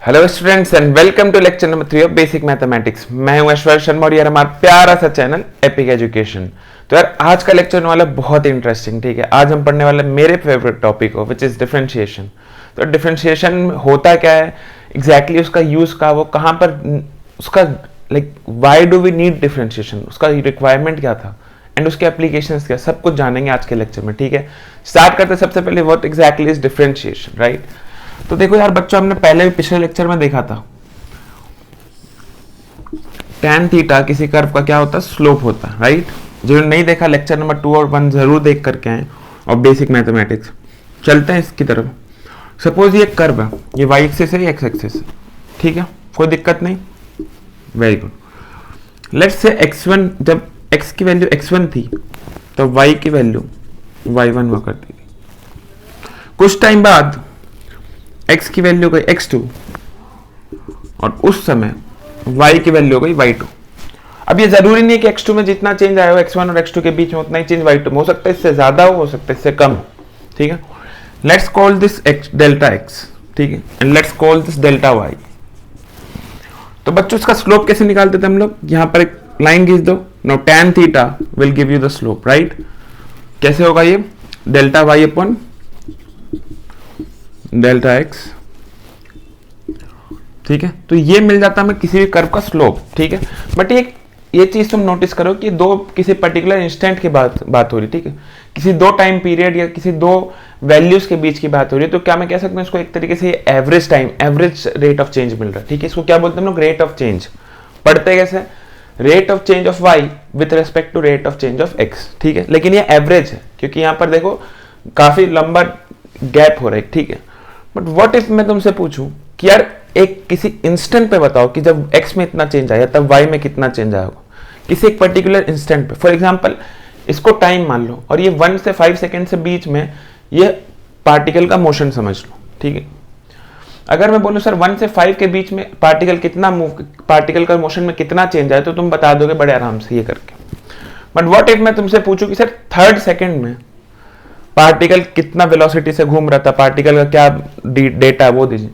Hello students and welcome to lecture number 3 of basic mathematics. मैं हूं ऐश्वर्य शर्मा और यार हमारा प्यारा सा चैनल एपिक एजुकेशन। तो यार आज का लेक्चर होने वाला बहुत इंटरेस्टिंग। ठीक है, आज हम पढ़ने वाले मेरे फेवरेट टॉपिक हो विच इज डिफरेंशिएशन। तो डिफरेंशिएशन होता क्या है एग्जैक्टली उसका यूज का वो कहाँ पर उसका like why do we need differentiation, उसका रिक्वायरमेंट क्या था एंड उसके एप्लीकेशंस क्या, सब कुछ जानेंगे आज के लेक्चर में। ठीक है, स्टार्ट करते सबसे पहले what exactly is differentiation, right. तो देखो यार बच्चों, हमने पहले भी पिछले लेक्चर में देखा था tan थीटा किसी कर्व का क्या होता है, स्लोप होता है, राइट। जो नहीं देखा लेक्चर नंबर 2 और 1 जरूर देख करके आए और बेसिक मैथमेटिक्स। चलते हैं इसकी तरफ। सपोज ये कर्व है, ये y एक्सिस है, x एक्सिस है, ठीक है, कोई दिक्कत नहीं, very good. Let's say x1, जब x की वैल्यू x1 थी तो y की वैल्यू y1 हुआ करती थी। कुछ टाइम बाद x की वैल्यू गई x2 और उस समय y की वैल्यू गई y2। अब ये जरूरी नहीं है कि x2 में जितना चेंज आया हो x1 और x2 के बीच में उतना ही चेंज y2 में हो सकता है, इससे ज्यादा हो सकता है इससे कम हो। ठीक है, let's call this delta x, ठीक है, and let's call this delta y। तो बच्चों इसका स्लोप कैसे निकालते थे हम लोग, यहां पर एक लाइन खींच दो। No tan theta will give you the slope, right. कैसे होगा ये, delta y upon delta x, ठीक है। तो ये मिल जाता है हमें किसी भी कर्व का स्लोप, ठीक है। बट ये चीज तुम नोटिस करो कि दो किसी पर्टिकुलर इंस्टेंट की बात हो रही, ठीक है, किसी दो टाइम पीरियड या किसी दो वैल्यूज के बीच की बात हो रही है। तो क्या मैं कह सकता हूँ इसको एक तरीके से average time, average rate of change मिल रहा है, ठीक है। इसको क्या बोलते हैं हम लोग, रेट ऑफ चेंज। पढ़ते कैसे, rate of change of y with respect to rate of change of x, ठीक है। लेकिन ये एवरेज है क्योंकि यहाँ पर देखो काफी लंबा गैप हो रहा है, ठीक है। बट व्हाट इफ मैं तुमसे पूछूं कि यार एक किसी इंस्टेंट पे बताओ कि जब x में इतना चेंज आया तब y में कितना चेंज आया होगा, किसी एक पर्टिकुलर इंस्टेंट पे। फॉर एग्जांपल इसको टाइम मान लो और ये 1 से 5 सेकंड से बीच में ये पार्टिकल का मोशन समझ लो, ठीक है। अगर मैं बोलूं सर 1 से 5 के बीच में पार्टिकल कितना मूव, पार्टिकल का मोशन में कितना चेंज आया, तो तुम बता दोगे बड़े आराम से ये करके। बट व्हाट इफ मैं तुमसे पूछूं कि सर 3rd सेकंड में पार्टिकल कितना वेलोसिटी से घूम रहा था, पार्टिकल का क्या डेटा वो दीजिए।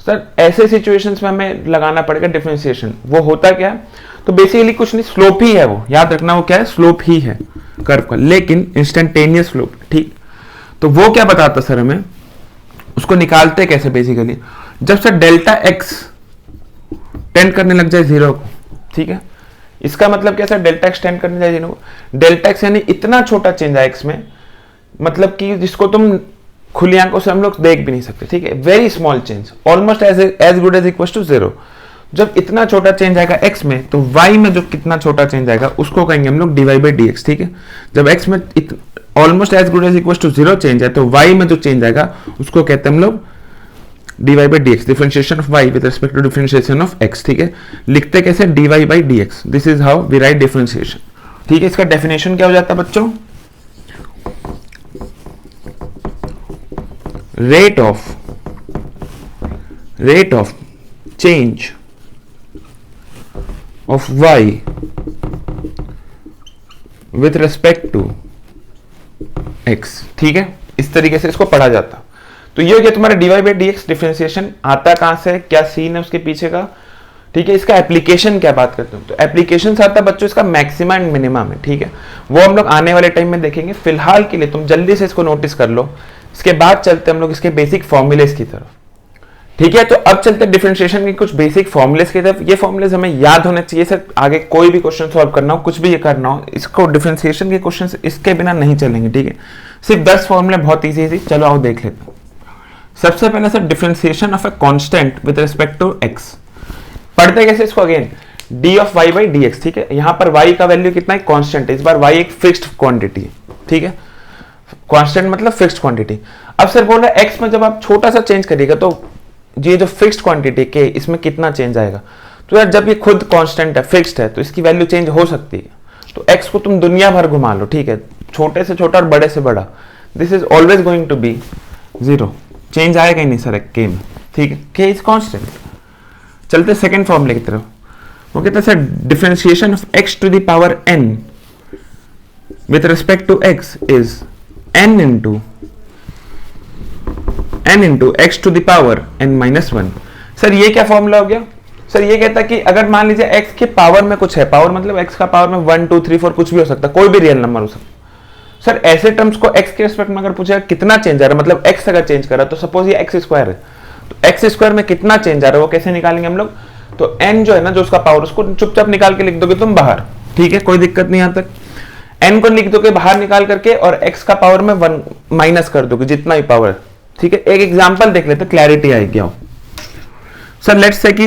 सर ऐसे सिचुएशंस में हमें लगाना पड़ेगा डिफरेंशिएशन। वो होता क्या है, तो बेसिकली कुछ नहीं, स्लोप ही है, वो याद रखना, वो क्या है, स्लोप ही है कर्व का, लेकिन इंस्टेंटेनियस स्लोप, ठीक। तो वो क्या बताता सर हमें, उसको निकालते कैसे बेसिकली, जब सर डेल्टा एक्स टेंड करने लग जाए 0 को, ठीक है। इसका मतलब क्या सर, डेल्टा एक्स टेंड करने जाए 0 को, डेल्टा एक्स यानी इतना छोटा चेंज है एक्स में, मतलब कि जिसको तुम खुली आंखों से हम लोग देख भी नहीं सकते, ठीक है। Very small change, almost as good as equal to 0। जब इतना छोटा चेंज आएगा x में, तो y में जो कितना छोटा चेंज आएगा उसको कहेंगे हम लोग dy by dx, ठीक है। जब x में almost as good as equal to 0 change है, तो y में जो चेंज आएगा उसको कहते हैं हम लोग dy by dx, differentiation of y with respect to differentiation of x, ठीक है। लिखते कैसे, dy by dx, this is how we write differentiation, ठीक है। इसका डेफिनेशन क्या हो जाता है बच्चों, rate of change of y with respect to x, ठीक है। इस तरीके से इसको पढ़ा जाता। तो ये हो गया तुम्हारा dy by dx डिफरेंशिएशन। आता कहां से, क्या सीन है उसके पीछे का, ठीक है। इसका एप्लीकेशन क्या बात करते हैं, तो एप्लीकेशन आता है बच्चों इसका मैक्सिमा एंड मिनिमा में, ठीक है। वो हम लोग आने वाले टाइम में देखेंगे। फिलहाल के लिए तुम जल्दी से इसको नोटिस कर लो, इसके बाद चलते हम लोग इसके बेसिक फॉर्मूलेस की तरफ, ठीक है। तो अब चलते डिफरेंशिएशन के कुछ बेसिक फॉर्मूलेस की तरफ। ये फॉर्मूलेस हमें याद होने चाहिए सर, आगे कोई भी क्वेश्चन सॉल्व करना हो, कुछ भी ये करना हो, इसको डिफरेंशिएशन के क्वेश्चन इसके बिना नहीं चलेंगे, ठीक है। सिर्फ 10 फॉर्मूले बहुत इजी, चलो आओ देख लेते हैं। सबसे पहले sir differentiation of a constant with respect to x. पढ़ते कैसे इसको, again d of y by d x, ठीक है। यहां पर वाई का वैल्यू कितना है, कांस्टेंट है, इस बार वाई एक फिक्स्ड क्वांटिटी है, ठीक है। कांस्टेंट मतलब फिक्स्ड क्वांटिटी। अब सर बोल रहा है एक्स में जब आप छोटा सा चेंज करिएगा तो ये जो फिक्स्ड क्वांटिटी के इसमें कितना चेंज आएगा। तो यार जब ये खुद कांस्टेंट है, फिक्स्ड है, तो इसकी वैल्यू चेंज हो सकती है। तो एक्स को तुम दुनिया भर घुमा लो, ठीक है, छोटे से छोटा और बड़े से बड़ा, this is always going to be 0, change आएगा ही नहीं सर के में, ठीक है। के इज कांस्टेंट। चलते सेकंड फॉर्मूले की तरफ। वो कहते हैं sir differentiation of x to the power n with respect to x is n into x to the power n minus 1। Sir ये क्या फॉर्मूला हो गया? सर ये कहता है कि अगर मान लीजिए x के पावर में कुछ है, पावर मतलब x का पावर में 1 2 3 4 कुछ भी हो सकता है, कोई भी रियल नंबर हो सकता है। सर ऐसे टर्म्स को x के रिस्पेक्ट में अगर पूछेगा कितना चेंज आ रहा है, मतलब x अगर चेंज कर रहा है, तो सपोज ये x स्क्वायर है, तो x स्क्वायर में कितना चेंज आ रहा है वो कैसे निकालेंगे हम लोग? तो n जो है ना, जो उसका पावर, उसको चुपचाप निकाल के लिख दोगे तुम बाहर, ठीक है, कोई दिक्कत नहीं यहाँ तक। n को लिख दोगे बाहर निकाल करके और x का पावर में 1 माइनस कर दोगे जितना भी पावर है, ठीक है। एक एग्जांपल देख लेते, क्लैरिटी आएगी। क्या हो सर, लेट्स से कि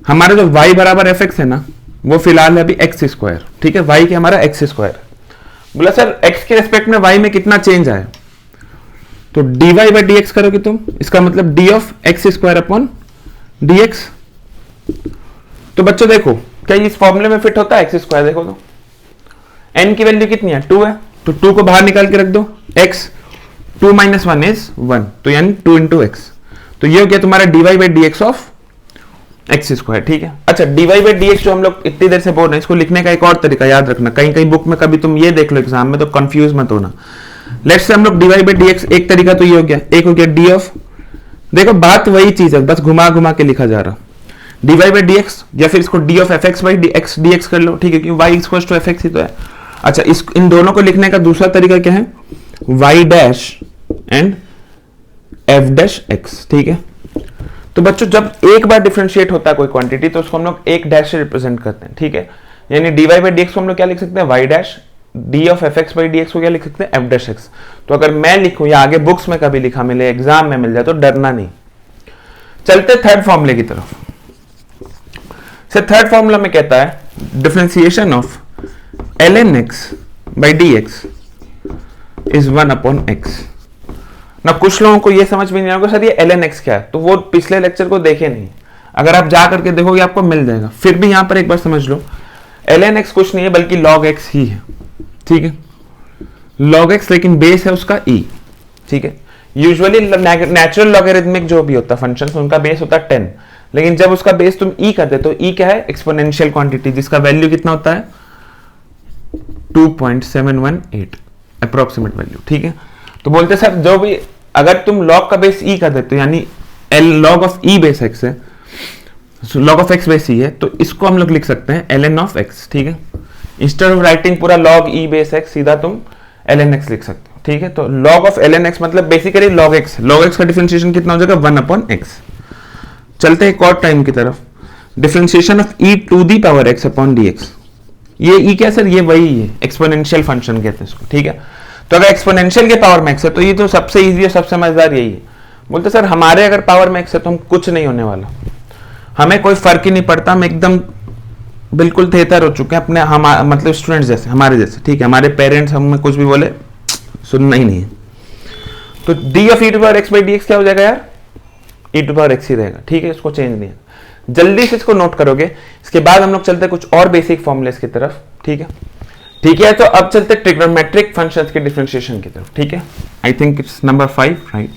हमारा जो y बराबर fx है ना, वो फिलहाल है अभी x स्क्वायर, ठीक है, y के हमारा x स्क्वायर। बोला सर x के रेस्पेक्ट में y में कितना चेंज आया, तो dy बाई dx करोगे तुम, इसका मतलब d of x square upon dx। तो बच्चों देखो क्या ये इस फॉर्मूले में फिट होता है x स्क्वायर? देखो तो n की वैल्यू कितनी है, 2 है, तो 2 को बाहर निकाल के रख दो, x 2 माइनस 1 इज 1, तो यानी 2 इंटू एक्स, तो ये हो गया तुम्हारा dy by dx of x square, ठीक है। अच्छा dy बाई dx जो हम लोग इतनी देर से बोल रहे हैं, इसको लिखने का एक और तरीका याद रखना, कहीं कहीं बुक में कभी तुम ये देख लो एग्जाम में तो कंफ्यूज मत होना। लेट्स से हम लोग dy बाई dx, एक तरीका तो ये हो गया, एक हो गया d ऑफ, देखो बात वही चीज है, बस घुमा घुमा के लिखा जा रहा, dy बाई dx, या फिर इसको d of fx by dx कर लो, ठीक है, क्योंकि y इक्वल्स टू fx ही तो है। अच्छा इन दोनों को लिखने का दूसरा तरीका क्या है, y dash and f dash x, ठीक है। तो बच्चों जब एक बार डिफरेंशिएट होता है कोई क्वांटिटी, तो उसको हम लोग एक डैश से रिप्रेजेंट करते हैं, ठीक है। यानी dy बाई dx को हम लोग क्या लिख सकते हैं, y dash, d of fx by dx को क्या लिख सकते हैं, f डैश x। तो अगर मैं लिखूं या आगे बुक्स में कभी लिखा मिले, एग्जाम में मिल जाए, तो डरना नहीं। चलते थर्ड फॉर्मूले की तरफ। सर थर्ड फॉर्मूला में कहता है differentiation of ln x by dx is 1 upon x। ना कुछ लोगों को ये समझ में नहीं आएगा सर ये ln x क्या है, तो वो पिछले लेक्चर को देखे नहीं, अगर आप जा करके देखोगे आपको मिल जाएगा। फिर भी यहां पर एक बार समझ लो, ln x कुछ नहीं है बल्कि log x ही है, ठीक है, log x, लेकिन बेस है उसका e, ठीक है। यूजुअली नेचुरल लॉगरिथमिक जो भी होता है फंक्शन, उनका बेस होता है 10, लेकिन जब उसका बेस तुम e कर दे तो e क्या है, एक्सपोनेंशियल क्वांटिटी, जिसका वैल्यू कितना होता है 2.718 अप्रोक्सीमेट वैल्यू, ठीक है। तो बोलते सर जो भी अगर तुम log का बेस e कर देते हो, यानी log of e base x है, log of x base e है, तो इसको हम लोग लिख सकते हैं ln ऑफ x, ठीक है। इंस्टेड ऑफ राइटिंग पूरा log e बेस x, सीधा तुम ln x लिख सकते हो, ठीक है। तो log ऑफ ln x मतलब बेसिकली log x का डिफरेंशिएशन कितना हो जाएगा, 1 अपॉन x। चलते हैं एक और टाइम की तरफ, differentiation of e to the power x upon dx। ये e क्या सर, ये वही है, एक्सपोनेंशियल फंक्शन कहते हैं इसको, ठीक है। तो अगर एक्सपोनेंशियल के पावर में x है तो ये तो सबसे इजी और सबसे मजेदार यही है। बोलते सर हमारे अगर पावर में x है तो हम कुछ नहीं होने वाला, हमें कोई फर्क ही नहीं पड़ता, हम एकदम बिल्कुल थेतर हो चुके हैं अपने, हम मतलब स्टूडेंट्स जैसे, हमारे जैसे, ठीक है। हमारे पेरेंट्स हमें कुछ भी बोले सुनना ही नहीं है। तो d of e to power x by dx क्या हो जाएगा यार, e टू पावर x ही रहेगा, ठीक है, इसको चेंज नहीं है। जल्दी से इसको नोट करोगे, इसके बाद हम लोग चलते कुछ और बेसिक फॉर्मूलेस की तरफ, ठीक है। ठीक है, तो अब चलते ट्रिग्नोमेट्रिक फंक्शंस के डिफरेंशिएशन की तरफ, ठीक है। I think it's number 5, right.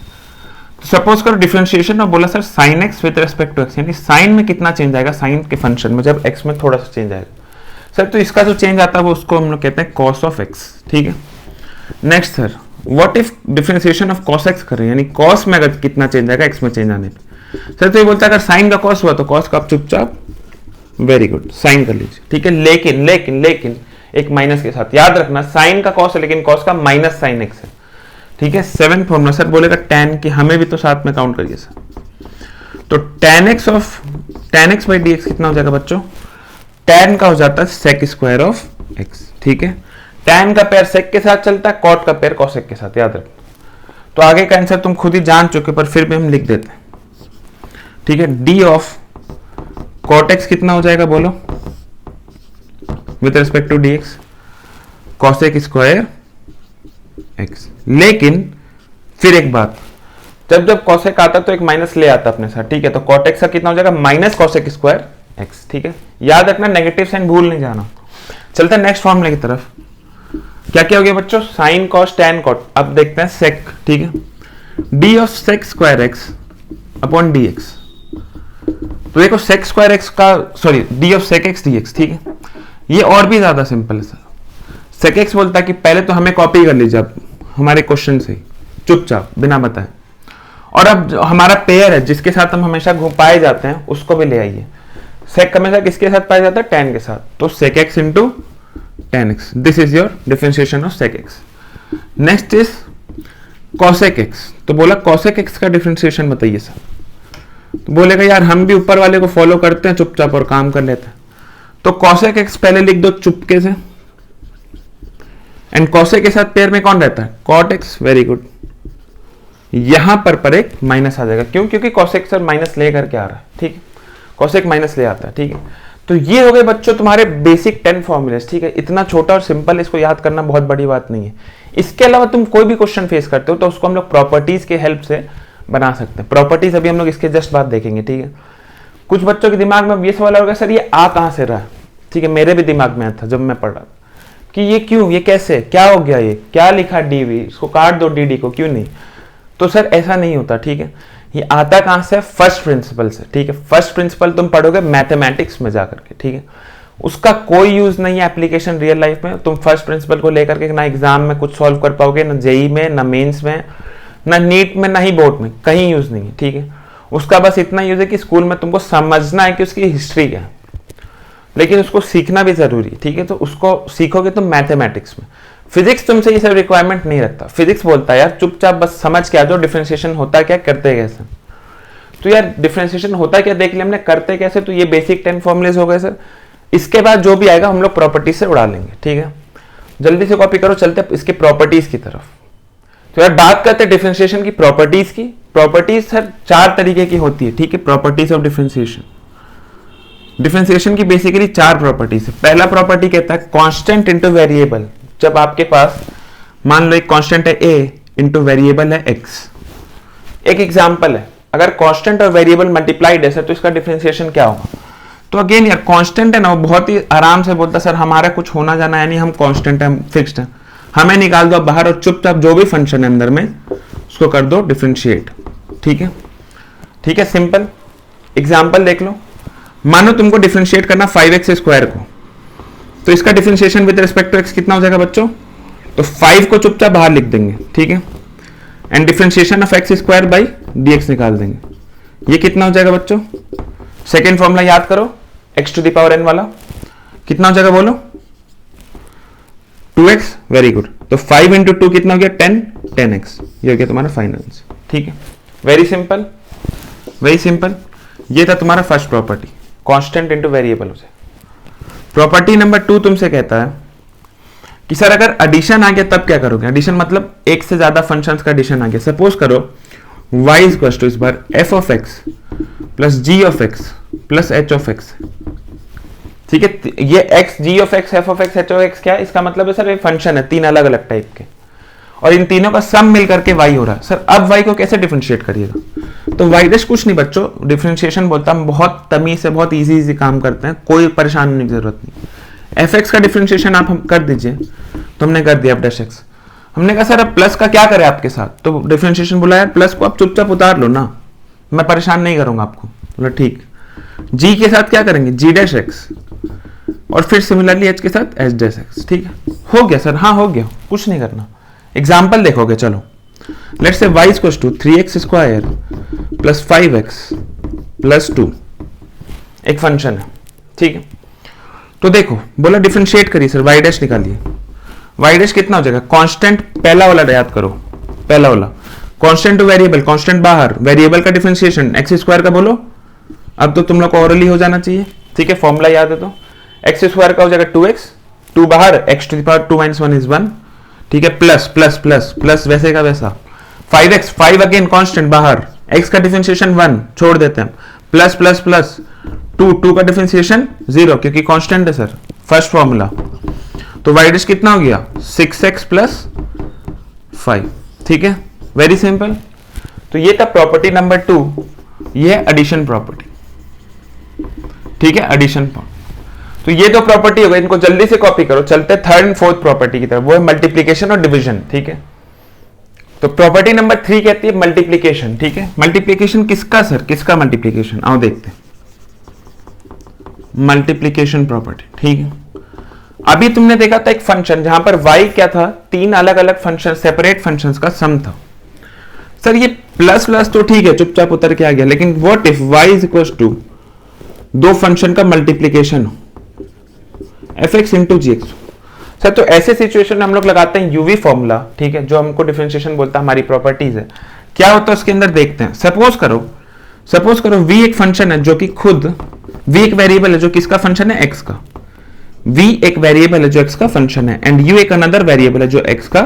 तो सपोज करो डिफरेंशिएशन और बोला sir sine x with respect to x, यानी साइन में कितना चेंज आएगा साइन के फंक्शन में जब एक्स में थोड़ा सा चेंज आएगा। सर तो इसका जो चेंज आता है वो उसको हम लोग कहते हैं कॉस ऑफ एक्स, ठीक है। Next sir what if differentiation of cos x करें, यानी कॉस में अगर कितना चेंज आएगा एक्स में चेंज आने पे। सर तो ये बोलता है अगर साइन का कॉस हुआ तो कॉस का आप चुपचाप, वेरी गुड, साइन कर लीजिए, ठीक है। लेकिन लेकिन लेकिन एक माइनस के साथ, याद रखना साइन का कॉस है लेकिन कॉस का माइनस साइन एक्स है, ठीक है। 7th फॉर्मूला सर बोलेगा tan की, हमें भी तो साथ में काउंट करिए सर। तो tan x of tan x by dx कितना हो जाएगा बच्चों, tan का हो जाता है sec स्क्वायर ऑफ x, ठीक है। tan का पेयर sec के साथ चलता है, cot का पेयर cosec के साथ, याद रखना। तो आगे का आंसर तुम खुद ही जान चुके पर फिर भी हम लिख देते हैं, ठीक है। d ऑफ cot x कितना हो जाएगा बोलो with respect to dx, cosec square x। लेकिन फिर एक बात, जब जब cosec आता तो एक माइनस ले आता अपने साथ, ठीक है। तो cot x का कितना हो जाएगा माइनस cosec स्क्वायर x, ठीक है। याद रखना नेगेटिव साइन भूल नहीं जाना। चलते हैं नेक्स्ट फॉर्मूले की तरफ। क्या क्या हो गया बच्चों, साइन कॉस टैन कॉट। अब देखते हैं sec, ठीक है। d of sec square x upon dx। तो देखो sec स्क्वायर x का, sorry d of sec x dx, ठीक है। ये और भी ज्यादा सिंपल है सर। sec x बोलता है कि पहले तो हमें कॉपी कर लीजिए आप हमारे क्वेश्चन से चुपचाप बिना बताए, और अब जो हमारा पेयर है जिसके साथ हम हमेशा पाए जाते हैं उसको भी ले आइए। सेक हमेशा किसके साथ पाया जाता है? tan के साथ, तो sec x into tan x, this is your differentiation of sec x। Next is cosec x, तो बोला cosec x का डिफरेंशिएशन बताइए सर। तो बोलेगा यार हम भी ऊपर वाले को फॉलो करते हैं चुपचाप और काम कर लेते हैं, तो cosec x पहले लिख दो चुपके से, एंड cosec के साथ पेयर में कौन रहता है? cot x, very good. यहां पर एक माइनस आ जाएगा, क्यों? क्योंकि cosec सर माइनस ले करके आ रहा है, ठीक है, cosec माइनस ले आता है, ठीक है। तो ये हो गए बच्चों तुम्हारे बेसिक 10 फॉर्मूलेस, ठीक है। इतना छोटा और सिंपल, इसको याद करना बहुत बड़ी बात नहीं है। इसके अलावा तुम कोई भी क्वेश्चन फेस करते हो तो उसको हम लोग प्रॉपर्टीज के हेल्प से बना सकते हैं। प्रॉपर्टीज अभी हम लोग इसके जस्ट बाद देखेंगे, ठीक है। कुछ बच्चों के दिमाग में ये सवाल होगा, सर ये आ कहां से रहा है, ठीक है। मेरे भी दिमाग में आया था जब मैं पढ़ रहा था कि ये क्यों, ये कैसे, क्या हो गया, ये क्या लिखा डीवी, इसको काट दो डी को, क्यों नहीं। तो सर ऐसा नहीं होता, ठीक है। ये आता कहां से? फर्स्ट प्रिंसिपल से, ठीक है। फर्स्ट प्रिंसिपल तुम पढ़ोगे मैथमेटिक्स में जाकर के, ठीक है। उसका कोई यूज नहीं है एप्लीकेशन रियल लाइफ में। तुम फर्स्ट प्रिंसिपल को लेकर के ना एग्जाम में कुछ सॉल्व कर पाओगे, ना जेई में, ना मेंस में, ना नीट में, ना ही बोर्ड में, कहीं यूज नहीं है, ठीक है। उसका बस इतना यूज है कि स्कूल में तुमको समझना है कि उसकी हिस्ट्री क्या है, लेकिन उसको सीखना भी जरूरी है, ठीक है। तो उसको सीखोगे तुम मैथमेटिक्स में। फिजिक्स तुमसे ये सब रिक्वायरमेंट नहीं रखता। फिजिक्स बोलता है यार चुपचाप बस समझ के आ जाओ, डिफरेंशिएशन होता क्या, करते कैसे। तो यार डिफरेंशिएशन होता क्या देख लिया हमने, करते कैसे, तो ये बेसिक 10 फॉर्मुलेज हो गए सर। इसके बाद जो भी आएगा हम लोग प्रॉपर्टीज से उड़ा लेंगे, ठीक है। जल्दी से कॉपी करो, चलते इसके प्रॉपर्टीज की तरफ। तो यार बात करते हैं डिफरेंशिएशन की प्रॉपर्टीज की। प्रॉपर्टीज सर 4 तरीके की होती है, ठीक है। प्रॉपर्टीज ऑफ डिफरेंशिएशन, डिफरेंशिएशन की बेसिकली 4 प्रॉपर्टीज है। पहला प्रॉपर्टी कहता है कांस्टेंट इनटू वेरिएबल। जब आपके पास मान लो एक कांस्टेंट है a इंटू वेरिएबल है x। एक एग्जांपल है, अगर कांस्टेंट और वेरिएबल मल्टीप्लाइड है सर तो इसका डिफरेंशिएशन क्या होगा। तो अगेन यार कांस्टेंट है ना, वो बहुत ही आराम से बोलता सर हमारा कुछ होना जाना है नहीं, हम कांस्टेंट है, फिक्स्ड है, हमें निकाल दो बाहर और चुपचाप जो भी फंक्शन है अंदर में उसको कर दो डिफरेंशिएट, ठीक है। ठीक है, सिंपल एग्जांपल देख लो। मानो तुमको डिफरेंशिएट करना 5x स्क्वायर को, तो इसका differentiation with respect to x कितना हो जाएगा बच्चों? तो 5 को चुपचाप बाहर लिख देंगे, ठीक है, and differentiation of x square by dx निकाल देंगे। ये कितना हो जाएगा बच्चों? सेकेंड फॉर्मूला याद करो, x to the power n वाला, कितना हो जाएगा बोलो? 2x, very good. तो 5 इंटू 2 कितना हो गया? 10x। ये हो गया तुम्हारा फाइनल आंसर, ठीक है। Very simple, very simple. ये था तुम्हारा first property, constant into variable हो जाए। प्रॉपर्टी नंबर 2 तुमसे कहता है कि सर अगर एडिशन आ गया तब क्या करोगे? एडिशन मतलब एक से ज्यादा फंक्शंस का एडिशन आ गया। सपोज करो y इक्वल टू इस बार f of x plus g of x plus h of x, ठीक है। ये x, g of x, f of x, h of x क्या है? इसका मतलब है सर ये फंक्शन है 3 अलग अलग टाइप के, और इन तीनों का सम मिल करके y हो रहा है। सर अब y को कैसे डिफरेंशिएट करिएगा? तो y डैश कुछ नहीं बच्चों, डिफरेंशिएशन बोलता हम बहुत तमीज से बहुत इजी काम करते हैं, कोई परेशान होने की जरूरत नहीं। fx का डिफरेंशिएशन आप हम कर दीजिए, तो हमने कर दिया f डैश x। हमने कहा सर अब प्लस का क्या करें आपके साथ? तो डिफरेंशिएशन बोला यार प्लस को आप चुपचाप उतार लो ना, मैं परेशान नहीं करूंगा आपको। बोला ठीक। g के साथ क्या करेंगे? g डैश x, और फिर सिमिलरली h के साथ h डैश x, ठीक है। हो गया सर? हाँ हो गया, कुछ नहीं करना। एग्जाम्पल देखोगे, चलो let's say y equals to 3x square plus 5x plus 2 एक फंक्शन है, ठीक है। तो देखो बोला डिफरेंशिएट करिए सर, y डैश निकालिए। y डैश कितना हो जाएगा? कांस्टेंट पहला वाला याद करो, पहला वाला कांस्टेंट टू वेरिएबल, कांस्टेंट बाहर, वेरिएबल का डिफरेंशिएशन x स्क्वायर का बोलो। अब तो तुम लोग को ओरली हो जाना चाहिए, ठीक है। फॉर्मूला याद है तो x स्क्वायर का हो जाएगा 2x, 2 बाहर, x to the power 2 - 1 is 1, ठीक है, प्लस प्लस प्लस प्लस वैसे का वैसा 5x, 5 अगेन कांस्टेंट बाहर, x का डिफरेंशिएशन 1 छोड़ देते हैं, प्लस प्लस प्लस 2 का डिफरेंशिएशन 0 क्योंकि कांस्टेंट है सर, फर्स्ट फॉर्मूला। तो y डैश कितना हो गया? 6x प्लस 5, ठीक है, वेरी सिंपल। तो ये था प्रॉपर्टी नंबर 2, ये है एडिशन प्रॉपर्टी, ठीक है, एडिशन। तो ये दो प्रॉपर्टी हो गई, इनको जल्दी से कॉपी करो। चलते थर्ड एंड फोर्थ प्रॉपर्टी की तरफ, वो है मल्टीप्लीकेशन और डिवीजन, ठीक है। तो प्रॉपर्टी नंबर 3 कहती है मल्टीप्लीकेशन, ठीक है। मल्टीप्लीकेशन किसका सर? किसका मल्टीप्लीकेशन? आओ देखते हैं। मल्टीप्लीकेशन प्रॉपर्टी, ठीक है। अभी तुमने देखा था एक फंक्शन जहां पर y क्या था? 3 अलग अलग फंक्शन, सेपरेट फंक्शंस का सम था। सर ये प्लस प्लस तो ठीक है, चुपचाप उतर के आ गया, लेकिन what if y is equal to दो फंक्शन का मल्टीप्लीकेशन हो, fx into g x. Sir तो ऐसे सिचुएशन में हम लोग लगाते हैं यूवी फॉर्मूला, ठीक है, जो हमको डिफरेंशिएशन बोलता है, हमारी प्रॉपर्टीज है। क्या होता है उसके अंदर देखते हैं। सपोज करो v एक फंक्शन है जो कि खुद v एक वेरिएबल है जो किसका फंक्शन है, x का। v एक वेरिएबल है जो x का फंक्शन है एंड u एक अनदर वेरिएबल है जो x का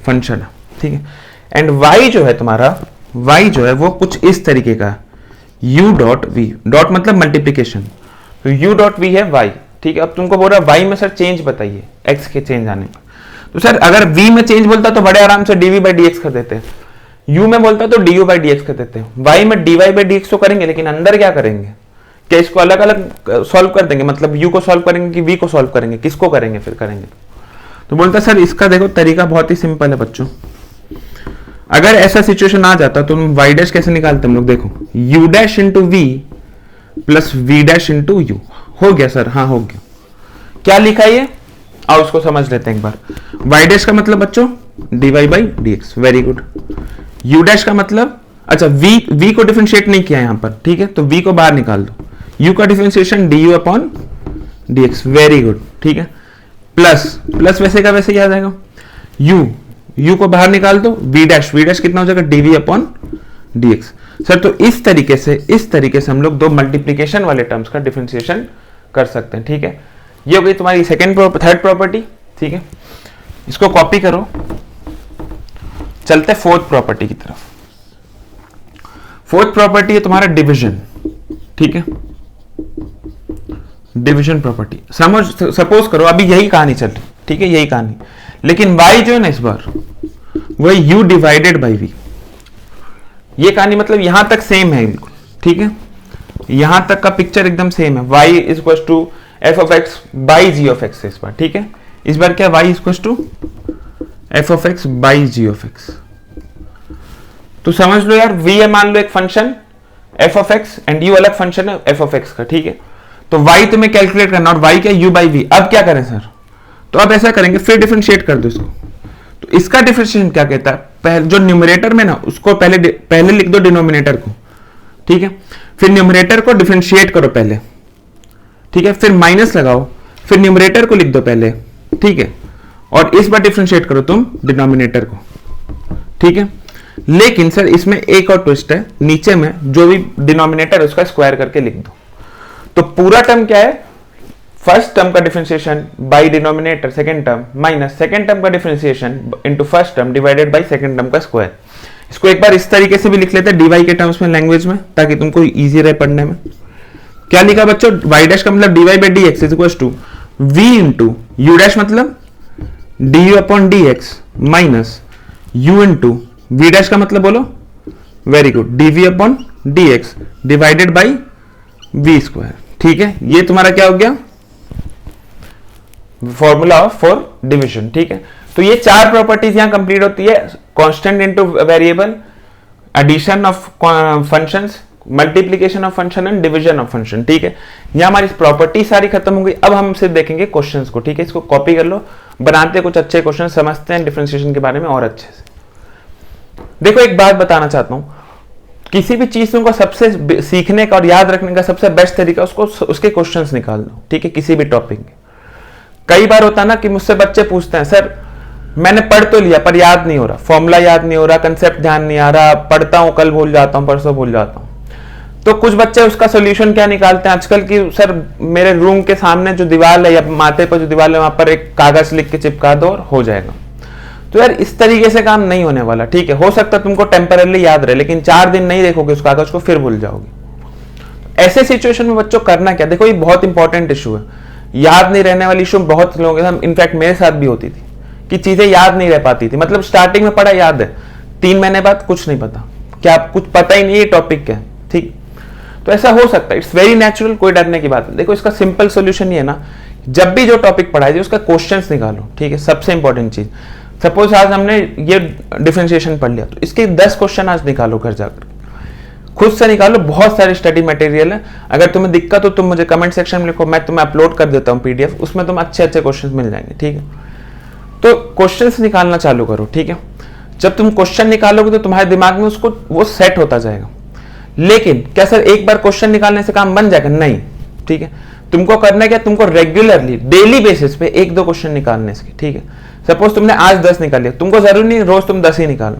फंक्शन है, ठीक है। एंड y जो है तुम्हारा, y जो है वो कुछ इस तरीके का u डॉट v, डॉट मतलब मल्टीप्लीकेशन, तो u डॉट v है y, ठीक है। अब तुमको बोल रहा है y में सर चेंज बताइए x के चेंज आने पर, तो सर अगर v में चेंज बोलता तो बड़े आराम से dv बाई dx कर देते हैं, u में बोलता तो du बाई dx कर देते हैं, y में dy बाई dx तो करेंगे, लेकिन अंदर क्या करेंगे, क्या इसको अलग अलग सॉल्व कर देंगे, मतलब u को सॉल्व करेंगे कि v को सॉल्व करेंगे, किसको करेंगे फिर करेंगे। तो बोलता सर इसका देखो तरीका बहुत ही सिंपल है बच्चों, अगर ऐसा सिचुएशन आ जाता तो हम y डैश कैसे निकालते हम लोग, देखो u dash into v plus v dash into u, हो गया सर, हाँ हो गया। क्या लिखा है ये, आओ उसको समझ लेते हैं एक बार। y डैश का मतलब बच्चों dy by dx, very good. u dash का मतलब, अच्छा v को डिफरेंशिएट नहीं किया यहां पर, ठीक है, तो v को बाहर निकाल दो, u का differentiation du upon dx, very good, ठीक है। प्लस वैसे का वैसे क्या आ जाएगा, u को बाहर निकाल दो, v डैश कितना हो जाएगा, dv अपॉन dx। सर तो इस तरीके से हम लोग दो मल्टीप्लीकेशन वाले टर्म्स का डिफरेंशिएशन कर सकते हैं, ठीक है। ये हो गई तुम्हारी थर्ड प्रॉपर्टी, ठीक है। इसको कॉपी करो, चलते फोर्थ प्रॉपर्टी की तरफ। फोर्थ प्रॉपर्टी है तुम्हारा डिवीजन, ठीक है, डिवीजन प्रॉपर्टी। सपोज करो अभी यही कहानी चल रही, ठीक है, यही कहानी, लेकिन y जो है ना इस बार वही u डिवाइडेड बाई v। ये कहानी मतलब यहां तक सेम है बिल्कुल, ठीक है, यहां तक का पिक्चर एकदम सेम है। y is equal to f of x by g of x इस बार, ठीक है। इस बार क्या, y is equal to f of x by g of x. तो समझ लो यार, v है मान लो एक function f of x and u अलग फंक्शन है f ऑफ x का, ठीक है। तो y तुम्हें कैलकुलेट करना और y क्या, u बाई v। अब क्या करें सर, तो अब ऐसा करेंगे, फिर डिफरेंशिएट कर दो इसको। तो इसका डिफरेंशिएशन क्या कहता है, पहले जो न्यूमरेटर में ना उसको पहले लिख दो डिनोमिनेटर को, ठीक है, फिर न्यूमरेटर को डिफरेंशिएट करो पहले, ठीक है, फिर माइनस लगाओ, फिर न्यूमरेटर को लिख दो पहले, ठीक है, और इस बार डिफरेंशिएट करो तुम डिनोमिनेटर को, ठीक है। लेकिन सर इसमें एक और ट्विस्ट है, नीचे में जो भी डिनोमिनेटर है उसका स्क्वायर करके लिख दो। तो पूरा टर्म क्या है, फर्स्ट टर्म का differentiation by denominator second term minus second term का differentiation into first term divided by second term का स्क्वायर। इसको एक बार इस तरीके से भी लिख लेते हैं dy के टर्म्स में लैंग्वेज में, ताकि तुमको इजी रहे पढ़ने में। क्या लिखा बच्चों, y डैश का मतलब dy by dx is equal to v into u dash मतलब du upon dx minus u into v dash का मतलब बोलो, very good, dv upon dx divided by v square, ठीक है। ये तुम्हारा क्या हो गया, फॉर्मूला फॉर डिवीजन, ठीक है। तो ये चार प्रॉपर्टीज यहां कंप्लीट होती है, constant into variable, addition of functions, multiplication of function and division of function, ठीक है। यहां हमारी प्रॉपर्टी सारी खत्म हो गई। अब हम सिर्फ देखेंगे क्वेश्चंस को, ठीक है। इसको कॉपी कर लो, बनाते कुछ अच्छे क्वेश्चन, समझते हैं डिफरेंशिएशन के बारे में और अच्छे से। देखो एक बात बताना चाहता हूं, किसी भी चीज को सबसे सीखने का और याद रखने का सबसे बेस्ट तरीका उसको उसके क्वेश्चंस निकाल दो, ठीक है, किसी भी टॉपिक में। कई बार होता है ना कि मुझसे बच्चे पूछते हैं, सर मैंने पढ़ तो लिया पर याद नहीं हो रहा, फॉर्मूला याद नहीं हो रहा, कंसेप्ट ध्यान नहीं आ रहा, पढ़ता हूं कल भूल जाता हूं, परसों भूल जाता हूं। तो कुछ बच्चे उसका सोल्यूशन क्या निकालते हैं आजकल की, सर मेरे रूम के सामने जो दीवार है या माथे पर जो दीवार है वहां पर एक कागज लिख के चिपका दो और हो जाएगा। तो यार इस तरीके से काम नहीं होने वाला, ठीक है। हो सकता है तुमको टेम्पररी याद रहे, लेकिन 4 दिन नहीं देखोगे उस कागज को फिर भूल जाओगे। ऐसे सिचुएशन में बच्चों करना क्या, देखो ये बहुत इंपॉर्टेंट इशू है, याद नहीं रहने वाली इशू बहुत लोगों के साथ, इनफैक्ट मेरे साथ भी होती थी कि चीजें याद नहीं रह पाती थी। मतलब स्टार्टिंग में पढ़ा याद है, 3 महीने बाद कुछ नहीं पता, क्या कुछ पता ही नहीं है टॉपिक क्या, ठीक। तो ऐसा हो सकता है, इट्स वेरी नेचुरल, कोई डरने की बात नहीं। देखो इसका सिंपल सोल्यूशन ये है ना, जब भी जो टॉपिक पढ़ाई जाए उसका क्वेश्चंस निकालो, ठीक है, सबसे इंपॉर्टेंट चीज। सपोज आज हमने ये डिफरेंशिएशन पढ़ लिया, तो इसके 10 क्वेश्चन आज निकालो घर जाकर, खुद से निकालो, बहुत सारे स्टडी मटेरियल है। अगर तुम्हें दिक्कत हो तो मुझे कमेंट सेक्शन में लिखो, मैं तुम्हें अपलोड कर देता हूँ पीडीएफ, उसमें तुम्हें अच्छे अच्छे क्वेश्चंस मिल जाएंगे, ठीक है। तो क्वेश्चंस निकालना चालू करो, ठीक है। जब तुम क्वेश्चन निकालोगे तो तुम्हारे दिमाग में उसको वो सेट होता जाएगा। लेकिन क्या सर एक बार क्वेश्चन निकालने से काम बन जाएगा? नहीं, ठीक है। तुमको करना क्या, तुमको रेगुलरली डेली बेसिस पे 1-2 क्वेश्चन निकालने से, ठीक है। सपोज तुमने आज 10 निकाले, तुमको जरूरी नहीं रोज तुम 10 ही निकालो,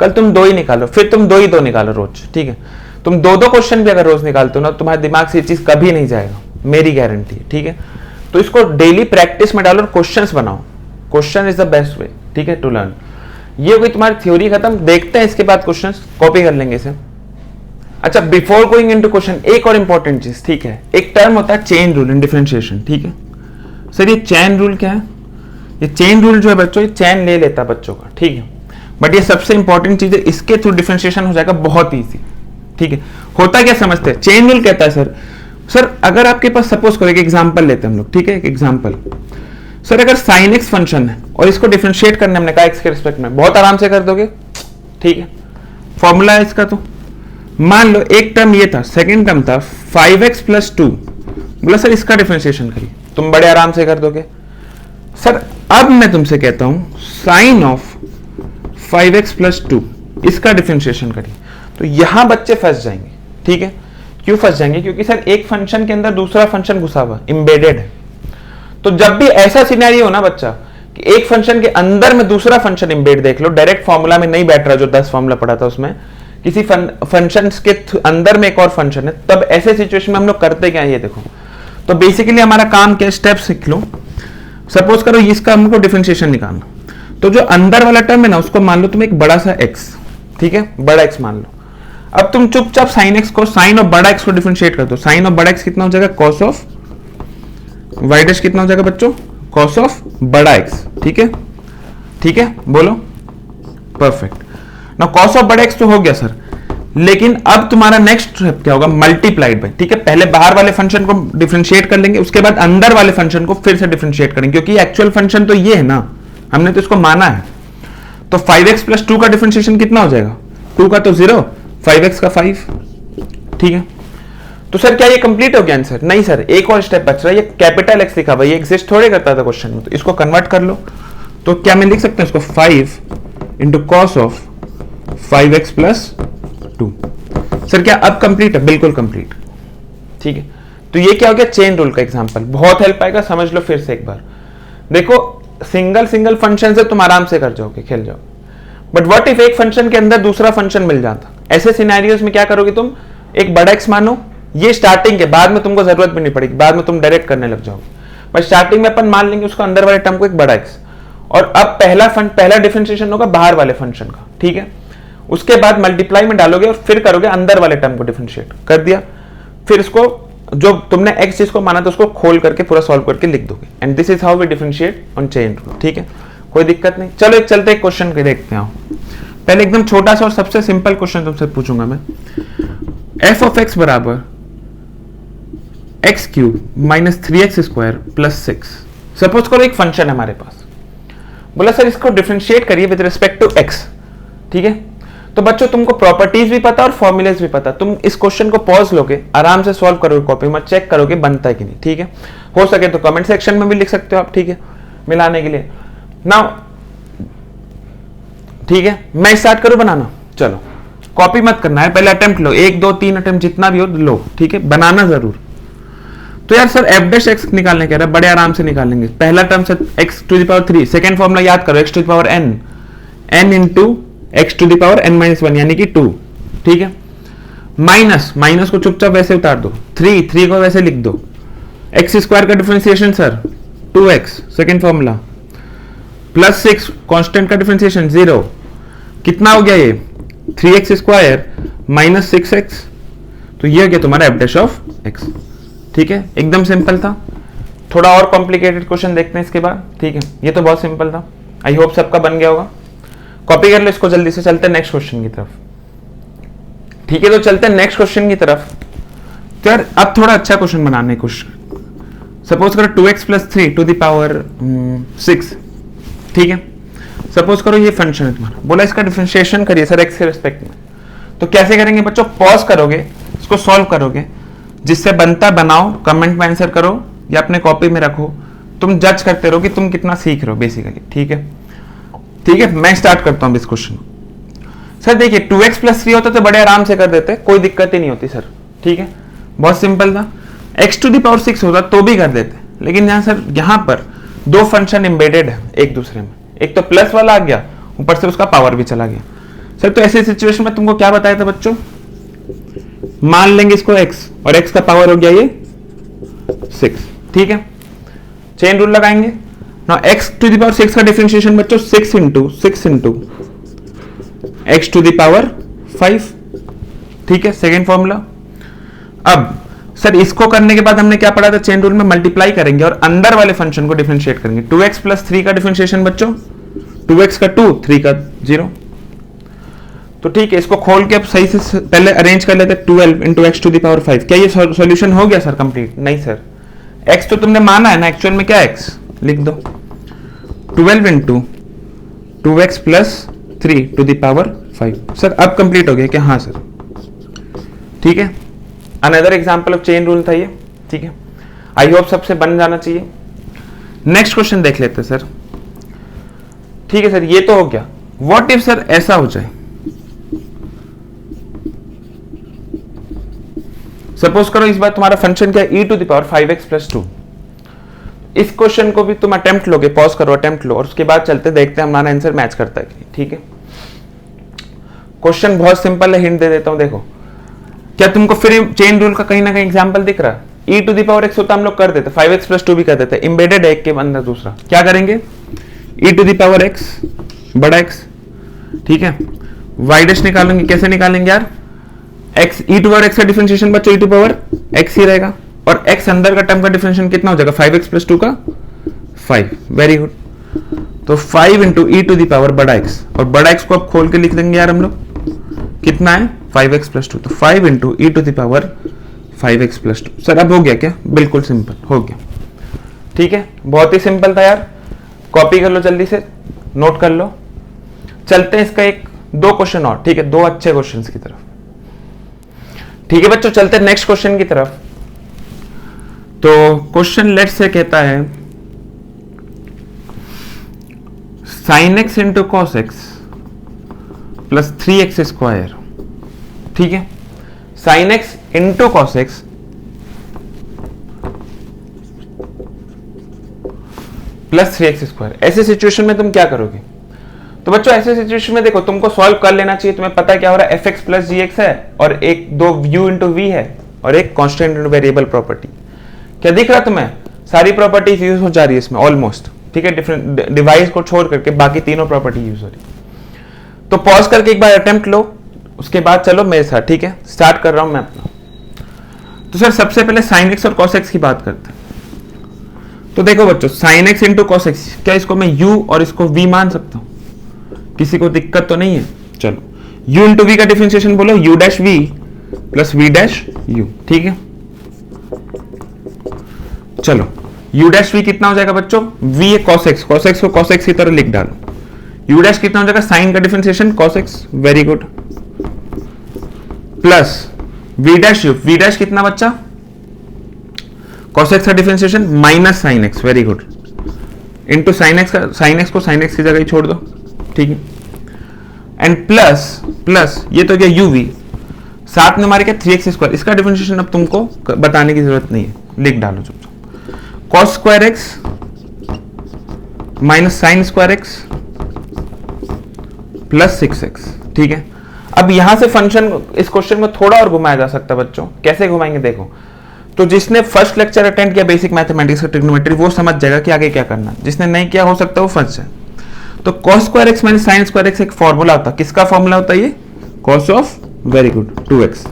कल तुम 2 ही निकालो, फिर तुम 2 ही 2 निकालो रोज, ठीक है। तुम 2-2 क्वेश्चन भी अगर रोज निकालते हो ना, तुम्हारे दिमाग से ये चीज कभी नहीं जाएगा, मेरी गारंटी है, ठीक है। तो इसको डेली प्रैक्टिस में डालो और क्वेश्चंस बनाओ। Question is the best way, ठीक है, टू लर्न। ये हो गई तुम्हारी थ्योरी खत्म। देखते हैं इसके बाद क्वेश्चंस, कॉपी कर लेंगे इसे। अच्छा, बिफोर गोइंग इनटू क्वेश्चन एक और इंपॉर्टेंट चीज, ठीक है, एक टर्म होता है चेन रूल इन डिफरेंशिएशन, ठीक है। सर ये चेन रूल क्या है? ये चेन रूल जो है बच्चों, ये चेन ले लेता है बच्चों का, ठीक है। बट ये सबसे इंपॉर्टेंट चीज है, इसके थ्रू डिफरेंशिएशन हो जाएगा बहुत ईजी, ठीक है। होता क्या समझते हैं? चेन रूल कहता है सर अगर आपके पास सपोज करो एक एग्जांपल लेते हैं हम लोग, ठीक है, एक एग्जांपल। सर अगर sin x फंक्शन है और इसको डिफरेंशिएट करने हमने कहा x के रिस्पेक्ट में, बहुत आराम से कर दोगे, ठीक है। फॉर्मूला है इसका, तो मान लो एक टर्म ये था, सेकंड टर्म था 5x + 2, बोला सर इसका डिफरेंशिएशन करिए, तुम बड़े आराम से कर दोगे। सर अब मैं तुमसे कहता हूं sin ऑफ 5x + 2 इसका डिफरेंशिएशन करिए, तो यहां बच्चे फंस जाएंगे, ठीक है। क्यों फंस जाएंगे? क्योंकि सर एक फंक्शन के अंदर दूसरा फंक्शन घुसा हुआ, एम्बेडेड है। तो जब भी ऐसा सिनेरियो हो ना बच्चा कि एक फंक्शन के अंदर में दूसरा फंक्शन एम्बेड, देख लो डायरेक्ट फॉर्मूला में नहीं बैठ रहा, जो 10 फॉर्मूला पढ़ा था उसमें किसी फंक्शन के अंदर में एक और फंक्शन है, तब ऐसे सिचुएशन में हम लोग करते क्या है ये देखो। तो बेसिकली हमारा काम क्या, स्टेप सीख लो। सपोज करो इसका हमको डिफरेंशिएशन निकालना, तो जो अंदर वाला टर्म है ना उसको मान लो तुम एक बड़ा सा x, ठीक है, बड़ा x मान लो। अब तुम चुपचाप sin x को, साइन ऑफ बड़ा x को डिफरेंशिएट कर दो। साइन ऑफ बड़ा x कितना हो जाएगा? cos ऑफ y डैश कितना हो जाएगा बच्चों? cos ऑफ बड़ा x, ठीक है, ठीक है, बोलो, परफेक्ट। ना cos ऑफ बड़ा x तो हो गया सर, लेकिन अब तुम्हारा नेक्स्ट स्टेप क्या होगा? मल्टीप्लाइड बाय, ठीक है। पहले बाहर वाले फंक्शन को डिफरेंशिएट कर लेंगे, उसके बाद अंदर वाले फंक्शन को फिर से डिफरेंशिएट करेंगे, क्योंकि एक्चुअल फंक्शन तो ये है ना, हमने तो इसको माना है। तो 5x + 2 का डिफरेंशिएशन कितना हो जाएगा? 2 का तो 0, 5x का 5, ठीक है। तो सर क्या ये कंप्लीट हो गया आंसर? नहीं सर, एक और स्टेप बच रहा है। ये कैपिटल X लिखा हुआ, ये एग्जिस्ट थोड़े करता था क्वेश्चन में, तो इसको कन्वर्ट कर लो। तो क्या मैं लिख सकता हूं इसको 5 × cos ऑफ 5x + 2। सर क्या अब कंप्लीट है? बिल्कुल कंप्लीट, ठीक है। तो ये क्या हो गया? चेन रूल का एग्जांपल, बहुत हेल्प आएगा, समझ लो फिर से एक बार। देखो सिंगल फंक्शन से तुम आराम से कर जाओगे, खेल जाओ। बट व्हाट इफ एक फंक्शन के अंदर दूसरा फंक्शन मिल जाता? ऐसे सिनेरियोज में क्या करोगे तुम? एक बड़ा x मानो, ये स्टार्टिंग के, बाद में तुमको जरूरत भी नहीं पड़ेगी, बाद में तुम डायरेक्ट करने लग जाओगे। पर स्टार्टिंग में अपन मान लेंगे उसको अंदर वाले टर्म को एक बड़ा x, और अब पहला डिफरेंशिएशन होगा बाहर वाले फंक्शन का, ठीक है। उसके बाद मल्टीप्लाई में डालोगे और फिर करोगे अंदर वाले टर्म को डिफरेंशिएट कर दिया, फिर इसको जो तुमने x जिसको माना था उसको खोल करके पूरा सॉल्व करके लिख दोगे। And this is how we differentiate on chain rule, ठीक है, कोई दिक्कत नहीं। चलो एक चलते एक क्वेश्चन के देखते हैं। पहले एकदम छोटा सा और सबसे सिंपल क्वेश्चन तुमसे पूछूंगा मैं। f ऑफ x बराबर x³ - 3x² + 6। सपोज करो एक फंक्शन है हमारे पास, बोला सर इसको डिफरेंशिएट करिए विद रिस्पेक्ट टू x, ठीक है। तो बच्चों तुमको प्रॉपर्टीज भी पता और फॉर्मूलेज भी पता, तुम इस क्वेश्चन को पॉज लोगे, आराम से सॉल्व करोगे कॉपी में, चेक करोगे बनता है कि नहीं, ठीक है। हो सके तो कमेंट सेक्शन में भी लिख सकते हो आप, ठीक है, मिलाने के लिए। नाउ ठीक है, मैं स्टार्ट करूं बनाना। चलो कॉपी मत करना है, पहले अटेम्प्ट लो, 1 2 3 अटेम्प्ट जितना भी हो लो, ठीक है, बनाना जरूर। तो यार सर f' निकालने कह रहा है, बड़े आराम से निकालेंगे। पहला टर्म से x⁻3, सेकेंड फॉर्मूला याद करो, x⁻n, n इंटू x⁻n-1 यानी कि 2, ठीक है। माइनस को चुपचाप वैसे उतार दो, 3 को वैसे लिख दो। x² का differentiation sir 2x, second formula, +6 constant का डिफरेंशिएशन 0, कितना हो गया ये 3x² - 6x, तो ये हो गया तुम्हारा f' ऑफ x, ठीक है। एकदम सिंपल था। थोड़ा और कॉम्प्लिकेटेड क्वेश्चन देखते हैं इसके बाद, ठीक है। ये तो बहुत सिंपल था, आई होप सबका बन गया होगा। कॉपी कर लो इसको जल्दी से, चलते हैं नेक्स्ट क्वेश्चन की तरफ, ठीक है। तो चलते हैं नेक्स्ट क्वेश्चन की तरफ। तो यार अब थोड़ा अच्छा क्वेश्चन बनाने की कोशिश। सपोज करो 2x + 3 ⁶, ठीक है। सपोज करो ये फंक्शन है तुम्हारा, बोला इसका डिफरेंशिएशन करिए सर x के रिस्पेक्ट में। तो कैसे करेंगे बच्चों? पॉज करोगे, इसको सॉल्व करोगे, जिससे बनता बनाओ, कमेंट में आंसर करो या अपने कॉपी में रखो, तुम जज करते रहो कि तुम कितना सीख रहे हो बेसिकली, ठीक है। ठीक है, मैं स्टार्ट करता हूं इस क्वेश्चन। सर देखिए 2x प्लस 3 होता तो बड़े आराम से कर देते, कोई दिक्कत ही नहीं होती सर। ठीक है, बहुत सिंपल था। x टू द पावर 6 होता तो भी कर देते, लेकिन यहां सर यहां पर दो फंक्शन एम्बेडेड है एक दूसरे में, एक तो प्लस वाला आ गया, ऊपर से उसका पावर भी चला गया। सर तो ऐसे सिचुएशन में तुमको क्या बताया था बच्चों, मान लेंगे इसको x और x का पावर हो गया ये 6। ठीक है, चेन रूल लगाएंगे ना। x टू द पावर 6 का डिफरेंशिएशन बच्चों 6 into x to the power 5। ठीक है, सेकेंड फॉर्मूला। अब सर इसको करने के बाद हमने क्या पढ़ा था, चेन रूल में मल्टीप्लाई करेंगे और अंदर वाले फंक्शन को डिफरेंशिएट करेंगे। 2x प्लस 3 का डिफरेंशिएशन बच्चों 2x का 2, 3 का 0। तो ठीक है, इसको खोल के अब सही से पहले अरेंज कर लेते। 12 into x to the power 5। क्या ये सॉल्यूशन हो गया सर कंप्लीट? नहीं सर, x तो तुमने माना है ना, एक्चुअल में क्या x लिख दो। 12 into 2x plus 3 to the power 5। Sir अब कंप्लीट हो गया क्या? हाँ सर। ठीक है, another example of chain rule था ये। ठीक है, आई होप सबसे बन जाना चाहिए। नेक्स्ट क्वेश्चन देख लेते हैं सर। ठीक है सर, ये तो हो गया। व्हाट इफ सर ऐसा हो जाए, सपोज करो इस बार तुम्हारा फंक्शन क्या है, e to the power 5x plus 2। इस क्वेश्चन को भी तुम अटेम्प्ट लोगे, पॉज करो, अटेम्प्ट लो और उसके बाद चलते देखते हैं हमारा आंसर मैच करता है कि नहीं। ठीक है, क्वेश्चन बहुत सिंपल है, हिंट दे देता हूं। देखो, क्या तुमको फिर चेन रूल का कहीं ना कहीं एग्जांपल दिख रहा है? e to the power x होता हम लोग कर देते, 5x प्लस 2 भी कर देते, एम्बेडेड है एक के अंदर दूसरा। क्या करेंगे, e to the power x बड़ा x। ठीक है, y डैश निकालेंगे, कैसे निकालेंगे यार? x e to power x का डिफरेंशिएशन बच्चों e टू पावर x ही रहेगा, और x अंदर का टर्म का डिफरेंशिएशन कितना हो जाएगा? 5x प्लस 2 का 5। Very good. तो 5 into e to the power बड़ा x, और बड़ा x को अब खोल के लिख देंगे यार हम लोग, कितना है? 5x plus 2। तो 5 into e to the power 5x plus 2। Sir अब हो गया क्या? बिल्कुल सिंपल हो गया। ठीक है, बहुत ही सिंपल था यार। कॉपी कर लो जल्दी से, नोट कर लो। चलते हैं इसका एक दो क्वेश्चन और। ठीक है, दो अच्छे क्वेश्चन की तरफ। ठीक है बच्चों, चलते हैं नेक्स्ट क्वेश्चन की तरफ। तो क्वेश्चन लेट से कहता है sin x into cos x plus 3x square. ठीक है, sin x into cos x plus 3x square. ऐसे सिचुएशन में तुम क्या करोगे? तो बच्चों ऐसे सिचुएशन में देखो, तुमको सॉल्व कर लेना चाहिए। तुम्हें पता है क्या हो रहा है, fx प्लस gx है और एक दो u इंटू v है और एक कांस्टेंट इंटू वेरिएबल प्रॉपर्टी। क्या दिख रहा तुम्हें? सारी प्रॉपर्टीज यूज हो जा रही है इसमें ऑलमोस्ट। ठीक है, डिफरेंट डिवाइस को छोड़ करके बाकी तीनों प्रॉपर्टी यूज हो रही। तो पॉज करके एक बार अटेम्प्ट लो, उसके बाद चलो मेरे साथ। ठीक है, स्टार्ट कर रहा हूं मैं अपना। तो सर सबसे पहले साइन एक्स और कॉस एक्स की बात करते हैं। तो देखो बच्चों, sine x into cos x, क्या इसको मैं u और इसको v मान सकता हूं? किसी को दिक्कत तो नहीं है? चलो, u इंटू वी का डिफरेंशिएशन बोलो, u dash v plus v dash u। ठीक है, चलो u डैश v कितना हो जाएगा बच्चों? v है cos x, cos x को cos x की तरह लिख डालो। u डैश कितना हो जाएगा? साइन का differentiation cos x। Very good. Plus v dash u, v dash कितना बच्चा? cos x का differentiation minus sine x। Very good. Into sine x का, साइन x को साइन x की जगह ही छोड़ दो। ठीक है, एंड प्लस प्लस ये तो क्या uv, साथ में हमारे क्या 3x स्क्वायर। इसका डिफरेंशिएशन अब तुमको बताने की जरूरत नहीं है, लिख डालो चुपचाप। cos square x minus sign square x plus 6x। ठीक है, अब यहां से फंक्शन, इस क्वेश्चन को थोड़ा और घुमाया जा सकता है बच्चों। कैसे घुमाएंगे देखो, तो जिसने फर्स्ट लेक्चर अटेंड किया बेसिक मैथमेटिक्स और ट्रिग्नोमेट्री, वो समझ जाएगा कि आगे क्या करना है। जिसने नहीं किया, हो सकता है वो फंस जाए। तो cos square x minus sign square x एक फॉर्मूला होता है। किसका फॉर्मूला होता है ये? cos of, very good, 2x।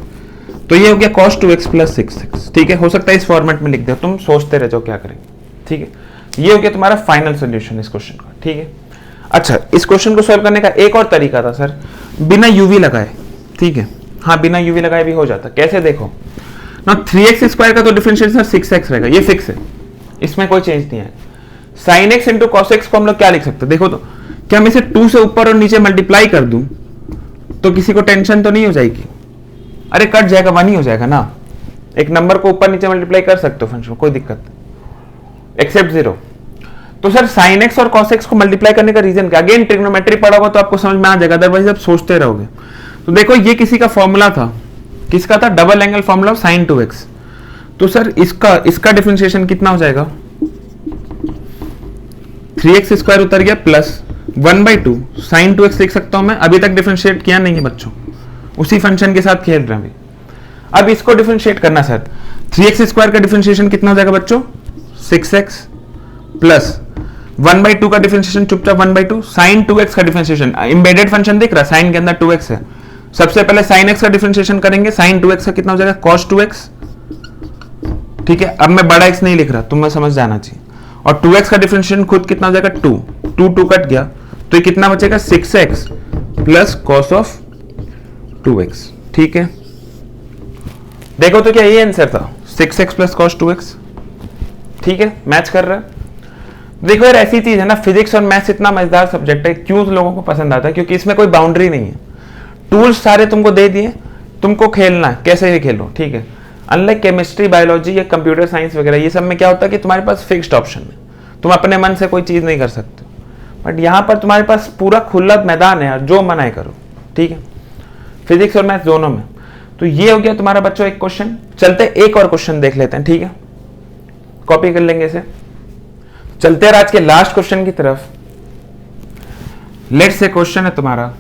तो ये हो गया cos 2x प्लस 6x। ठीक है, हो सकता है इस फॉर्मेट में लिख दो, तुम सोचते रह जाओ क्या करेंगे। ठीक है, ये हो गया तुम्हारा फाइनल सोल्यूशन इस क्वेश्चन का। ठीक है, अच्छा, इस क्वेश्चन को सॉल्व करने का एक और तरीका था सर, बिना यूवी लगाए। ठीक है, हाँ बिना यूवी लगाए भी हो जाता। कैसे देखो ना, 3x स्क्वायर का तो डिफरेंशिएशन 6x रहेगा, ये फिक्स है, इसमें कोई चेंज नहीं है। Sine x into cos x को हम लोग क्या लिख सकते हैं? देखो तो, क्या मैं इसे 2 से ऊपर और नीचे मल्टीप्लाई कर दूं तो किसी को टेंशन तो नहीं हो जाएगी? अरे कट जाएगा, 1 ही हो जाएगा ना। एक नंबर को ऊपर नीचे मल्टीप्लाई कर सकते हो फंक्शन, कोई दिक्कत एक्सेप्ट 0। तो सर साइन एक्स और कॉस एक्स को मल्टीप्लाई करने का रीजन क्या? अगेन ट्रिग्नोमेट्री पढ़ा होगा तो आपको समझ में आ जाएगा, अदरवाइज आप सोचते रहोगे। तो देखो ये किसी का फॉर्मूला था, किसका था? Double angle formula of sine 2x। तो सर इसका डिफरेंशिएशन कितना हो जाएगा? 3x² उतर गया प्लस 1/2 साइन 2x लिख सकता हूं मैं। अभी तक डिफरेंशिएट किया नहीं है बच्चों, उसी फंक्शन के साथ खेल रहे हैं अभी। अब इसको डिफरेंशिएट करना सर, 3x² का डिफरेंशिएशन कितना हो जाएगा बच्चों? 6x प्लस 1/2 का डिफरेंशिएशन चुपचाप 1/2 साइन 2x का डिफरेंशिएशन। एम्बेडेड फंक्शन दिख रहा है, साइन के अंदर 2x है। सबसे पहले साइन x का डिफरेंशिएशन करेंगे, साइन 2x का कितना हो जाएगा? cos 2x। ठीक है, अब मैं बड़ा x नहीं लिख रहा, तुम्हें समझ जाना चाहिए। और 2x का डिफरेंशिएशन खुद कितना हो जाएगा? 2 कट गया, तो ये कितना बचेगा? 6x plus cos of 2x। ठीक है, देखो तो क्या ये आंसर था? 6x plus cos 2x। ठीक है, मैच कर रहा है। देखो यार ऐसी चीज है ना, फिजिक्स और मैथ्स इतना मजेदार सब्जेक्ट है, क्यों लोगों को पसंद आता है? क्योंकि इसमें कोई बाउंड्री नहीं है, टूल्स सारे तुमको दे दिए, तुमको खेलना है, कैसे भी खेलो। ठीक है, अनलाइक केमिस्ट्री, बायोलॉजी या कंप्यूटर साइंस वगैरह, ये सब में क्या होता है कि तुम्हारे पास फिक्स्ड ऑप्शन है, तुम अपने मन से कोई चीज नहीं कर सकते। बट यहाँ पर तुम्हारे पास पूरा खुला मैदान है यार, जो मन है करो। ठीक है, फिजिक्स और मैथ्स दोनों में। तो ये हो गया तुम्हारा बच्चों एक क्वेश्चन। चलते एक और क्वेश्चन देख लेते हैं। ठीक है, कॉपी कर लेंगे इसे। चलते हैं आज के लास्ट क्वेश्चन की तरफ। लेट्स से क्वेश्चन है तुम्हारा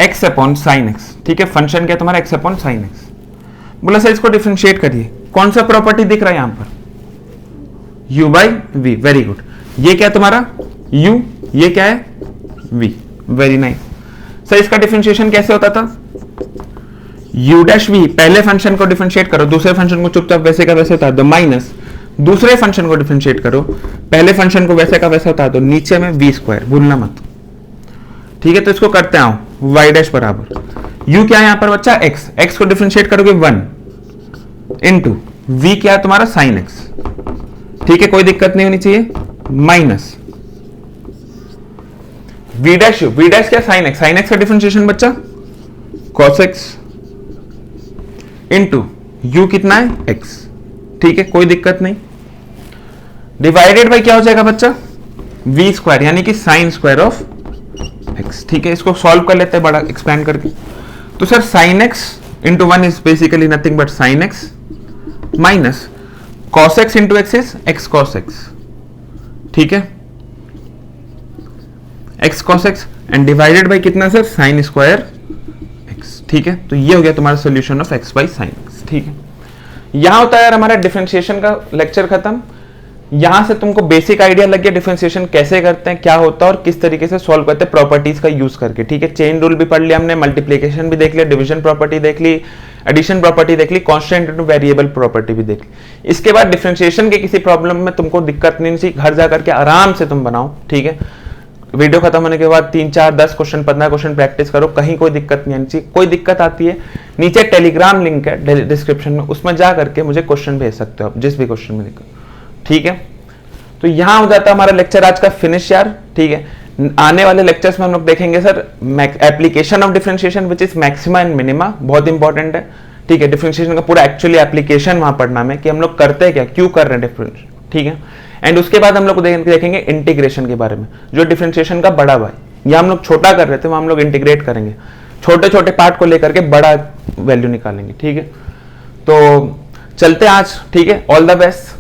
x अपॉन साइन एक्स। ठीक है, फंक्शन क्या तुम्हारा? x upon sine x. बोला सर इसको डिफरेंशिएट करिए, कौन सा प्रॉपर्टी दिख रहा है यहां पर? u/v। Very good. ये क्या है तुम्हारा? u, ये क्या है? v। Very nice. सर इसका डिफरेंशिएशन कैसे होता था? u'(v), पहले फंक्शन को डिफरेंशिएट करो, दूसरे फंक्शन को चुपचाप वैसे का वैसे उतार दो, माइनस दूसरे फंक्शन को डिफरेंशिएट करो, पहले फंक्शन को वैसे का वैसे उतार दो, नीचे में v², भूलना मत। ठीक है, तो इसको करते आओ, y' बराबर u क्या है यहां पर बच्चा? x को डिफरेंशिएट करोगे 1 इंटू v क्या है तुम्हारा? Sine x। ठीक है, कोई दिक्कत नहीं होनी चाहिए, माइनस v' क्या? साइन x का डिफरेंशिएशन बच्चा cos x इंटू u कितना है? x। ठीक है, कोई दिक्कत नहीं। डिवाइडेड बाई क्या हो जाएगा बच्चा? v², यानी कि साइन स्क्वायर ऑफ x। ठीक है, इसको सॉल्व कर लेते हैं बड़ा एक्सपेंड करके। तो sir sine x into 1 is basically nothing but sine x minus cos x into x is x cos x। ठीक है, x cos x and divided by कितना सर? Sine square x। ठीक है, तो ये हो गया तुम्हारा solution of x by sine x। ठीक है, यहां होता है यार हमारा डिफरेंशिएशन का लेक्चर खत्म। यहां से तुमको बेसिक आइडिया लग गया डिफरेंशिएशन कैसे करते हैं, क्या होता है और किस तरीके से सॉल्व करते हैं प्रॉपर्टीज का यूज करके। ठीक है, चेन रूल भी पढ़ लिया हमने, मल्टीप्लिकेशन भी देख लिया, डिवीजन प्रॉपर्टी देख ली, एडिशन प्रॉपर्टी देख ली, कांस्टेंट इनटू वेरिएबल प्रॉपर्टी भी देख ली। इसके बाद डिफरेंशिएशन के किसी प्रॉब्लम में तुमको दिक्कत नहीं चाहिए, घर जाकर के आराम से तुम बनाओ। ठीक है, वीडियो खत्म होने के बाद 3, 4, 10 क्वेश्चन, 15 क्वेश्चन प्रैक्टिस करो, कहीं कोई दिक्कत नहीं आनी चाहिए। कोई दिक्कत आती है, नीचे टेलीग्राम लिंक है डिस्क्रिप्शन में, उसमें जा करके मुझे क्वेश्चन भेज सकते हो आप, जिस भी क्वेश्चन में दिक्कत। ठीक है, तो यहां हो जाता है हमारा लेक्चर आज का फिनिश यार। ठीक है, आने वाले लेक्चर्स में हम लोग देखेंगे sir application of differentiation which is maxima and minima, बहुत इंपॉर्टेंट है। ठीक है, डिफरेंशिएशन का पूरा एक्चुअली एप्लीकेशन वहां पढ़ना में कि हम लोग करते हैं क्या, क्यों कर रहे हैं डिफरेंशिएशन। ठीक है, एंड उसके बाद हम लोग देखेंगे इंटीग्रेशन के बारे में, जो डिफरेंशिएशन का बड़ा भाई। यहाँ हम लोग छोटा कर रहे थे, वहां हम लोग इंटीग्रेट करेंगे, छोटे छोटे पार्ट को लेकर के बड़ा वैल्यू निकालेंगे। ठीक है, तो चलते आज। ठीक है, ऑल द बेस्ट।